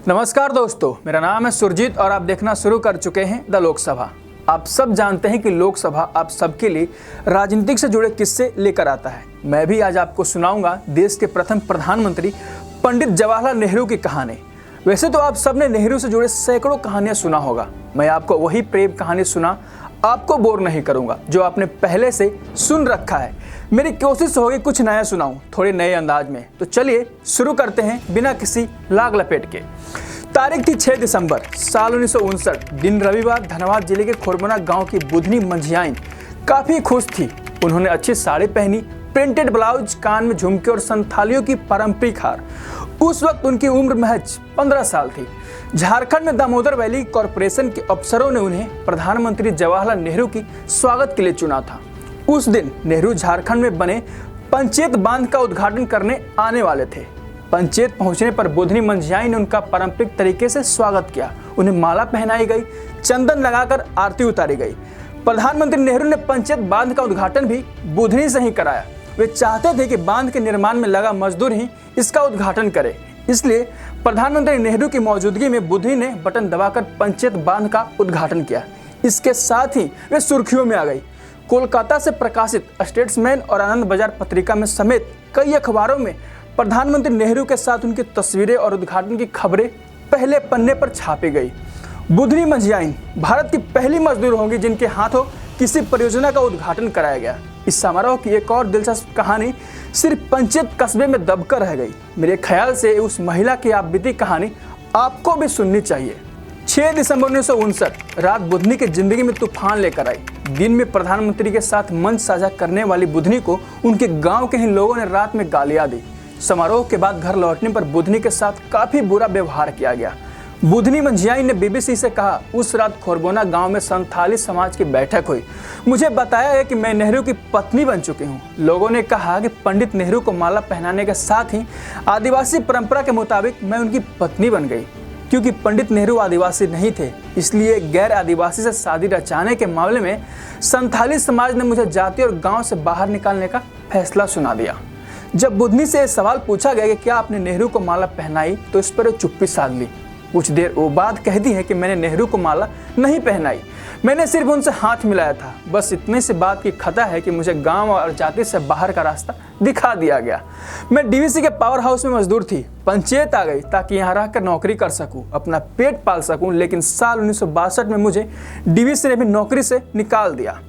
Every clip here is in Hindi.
नमस्कार दोस्तों, मेरा नाम है सुरजीत और आप देखना शुरू कर चुके हैं द लोकसभा। आप सब जानते हैं कि लोकसभा आप सबके लिए राजनीतिक से जुड़े किस्से लेकर आता है। मैं भी आज आपको सुनाऊंगा देश के प्रथम प्रधानमंत्री पंडित जवाहरलाल नेहरू की कहानी। वैसे तो आप सबने नेहरू से जुड़े सैकड़ों कहानियां सुना होगा। मैं आपको वही प्रेम कहानी सुना आपको बोर नहीं करूंगा जो आपने पहले से सुन रखा है। मेरी कोशिश होगी कुछ नया सुनाऊं, थोड़े नए अंदाज में। तो चलिए शुरू करते हैं बिना किसी लाग लपेट के। तारीख थी 6 दिसंबर साल 1959, दिन रविवार। धनबाद जिले के खोरबना गांव की बुधनी मंझियाइन काफ़ी खुश थी। उन्होंने अच्छी साड़ी पहनी, प्रिंटेड ब्लाउज, कान में झुमके और संथालियों की पारंपरिक हार। उस वक्त उनकी उम्र महज 15 साल थी। झारखंड में दामोदर वैली कॉरपोरेशन के अफसरों ने उन्हें प्रधानमंत्री जवाहरलाल नेहरू की स्वागत के लिए चुना था। उस दिन नेहरू झारखंड में बने पंचेत बांध का उद्घाटन करने आने वाले थे। पंचेत पहुंचने पर बुधनी मंझियाइन ने उनका पारंपरिक तरीके से स्वागत किया। उन्हें माला पहनाई गई, चंदन लगाकर आरती उतारी गई। प्रधानमंत्री नेहरू ने पंचेत बांध का उद्घाटन भी बुधनी से ही कराया। वे चाहते थे कि बांध के निर्माण में लगा मजदूर ही इसका उद्घाटन करे, इसलिए प्रधानमंत्री नेहरू की मौजूदगी में बुधनी ने बटन दबाकर पंचेत बांध का उद्घाटन किया। इसके साथ ही वे सुर्खियों में आ गई। कोलकाता से प्रकाशित स्टेट्समैन और आनंद बाजार पत्रिका में समेत कई अखबारों में प्रधानमंत्री नेहरू के साथ उनकी तस्वीरें और उद्घाटन की खबरें पहले पन्ने पर छापी गई। बुधनी मंझियाइन भारत की पहली मजदूर होंगी जिनके हाथों किसी परियोजना का उद्घाटन कराया गया। इस समारोह की एक और दिलचस्प कहानी सिर्फ पंचेत कस्बे में दबकर रह गई। मेरे ख्याल से उस महिला की आप बीती कहानी आपको भी सुननी चाहिए। 6 दिसंबर 1959 रात बुधनी की जिंदगी में तूफान लेकर आई। दिन में प्रधानमंत्री के साथ मंच साझा करने वाली बुधनी को उनके गांव के ही लोगों ने रात में गालियां दी। समारोह के बाद घर लौटने पर बुधनी के साथ काफी बुरा व्यवहार किया गया। बुधनी मंझियाइन ने बीबीसी से कहा, उस रात खोरबोना गांव में संथाली समाज की बैठक हुई। मुझे बताया है कि मैं नेहरू की पत्नी बन चुकी हूं। लोगों ने कहा कि पंडित नेहरू को माला पहनाने के साथ ही आदिवासी परंपरा के मुताबिक मैं उनकी पत्नी बन गई। क्योंकि पंडित नेहरू आदिवासी नहीं थे, इसलिए गैर आदिवासी से शादी रचाने के मामले में संथाली समाज ने मुझे जाति और गाँव से बाहर निकालने का फैसला सुना दिया। जब बुधनी से सवाल पूछा गया कि क्या आपने नेहरू को माला पहनाई, तो इस पर चुप्पी साध ली। कुछ देर वो बात कहती है कि मैंने नेहरू को माला नहीं पहनाई, मैंने सिर्फ उनसे हाथ मिलाया था। बस इतने से बात की खता है कि मुझे गांव और जाति से बाहर का रास्ता दिखा दिया गया। मैं डीवीसी के पावर हाउस में मजदूर थी। पंचायत आ गई ताकि यहाँ रहकर नौकरी कर सकूं, अपना पेट पाल सकूं, लेकिन साल 1962 में मुझे डीवीसी ने भी नौकरी से निकाल दिया।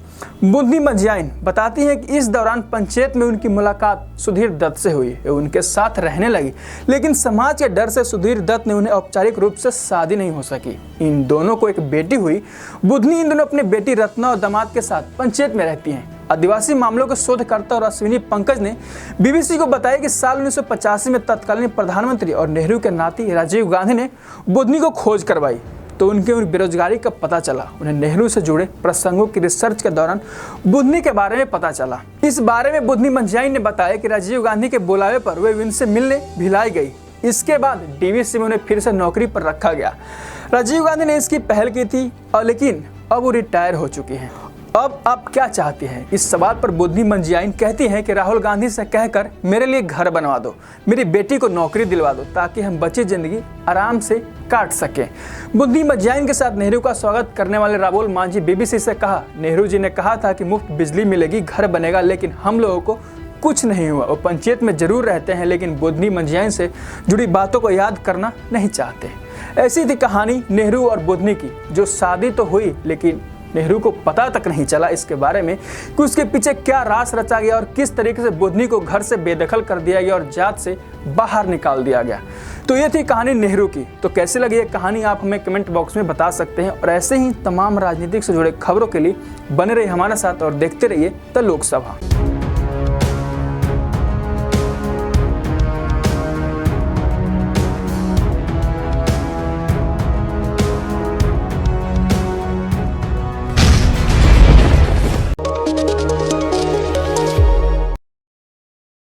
बुधनी मंझियाइन बताती हैं कि इस दौरान पंचायत में उनकी मुलाकात सुधीर दत्त से हुई। वे उनके साथ रहने लगी, लेकिन समाज के डर से सुधीर दत्त ने उन्हें औपचारिक रूप से शादी नहीं हो सकी। इन दोनों को एक बेटी हुई। बुधनी इन दोनों अपनी बेटी रत्ना और दामाद के साथ पंचायत में रहती हैं। आदिवासी मामलों के शोधकर्ता और अश्विनी पंकज ने बीबीसी को बताया कि साल 1985 में तत्कालीन प्रधानमंत्री और नेहरू के नाती राजीव गांधी ने बुधनी को खोज करवाई, तो उनके बेरोजगारी का पता चला। उन्हें नेहरू से जुड़े प्रसंगों की रिसर्च के दौरान बुधनी के बारे में पता चला। इस बारे में बुधनी मंझियाइन ने बताया कि राजीव गांधी के बुलावे पर वे उनसे मिलने भिलाई गई। इसके बाद डीवीसी में उन्हें फिर से नौकरी पर रखा गया। राजीव गांधी ने इसकी पहल की थी, और लेकिन अब वो रिटायर हो चुकी हैं। अब आप क्या चाहती हैं? इस सवाल पर बुधनी मंझियाइन कहती हैं कि राहुल गांधी से कहकर मेरे लिए घर बनवा दो, मेरी बेटी को नौकरी दिलवा दो, ताकि हम बची जिंदगी आराम से काट सकें। बुधनी मंझियाइन के साथ नेहरू का स्वागत करने वाले राबुल मांझी बीबीसी से कहा, नेहरू जी ने कहा था कि मुफ्त बिजली मिलेगी, घर बनेगा, लेकिन हम लोगों को कुछ नहीं हुआ। वो पंचायत में जरूर रहते हैं, लेकिन बुधनी मंझियाइन से जुड़ी बातों को याद करना नहीं चाहते। ऐसी थी कहानी नेहरू और बुधनी की, जो शादी तो हुई, लेकिन नेहरू को पता तक नहीं चला इसके बारे में कि उसके पीछे क्या राज रचा गया और किस तरीके से बुधनी को घर से बेदखल कर दिया गया और जात से बाहर निकाल दिया गया। तो ये थी कहानी नेहरू की। तो कैसी लगी ये कहानी आप हमें कमेंट बॉक्स में बता सकते हैं, और ऐसे ही तमाम राजनीतिक से जुड़े खबरों के लिए बने रहिए हमारे साथ और देखते रहिए द लोकसभा।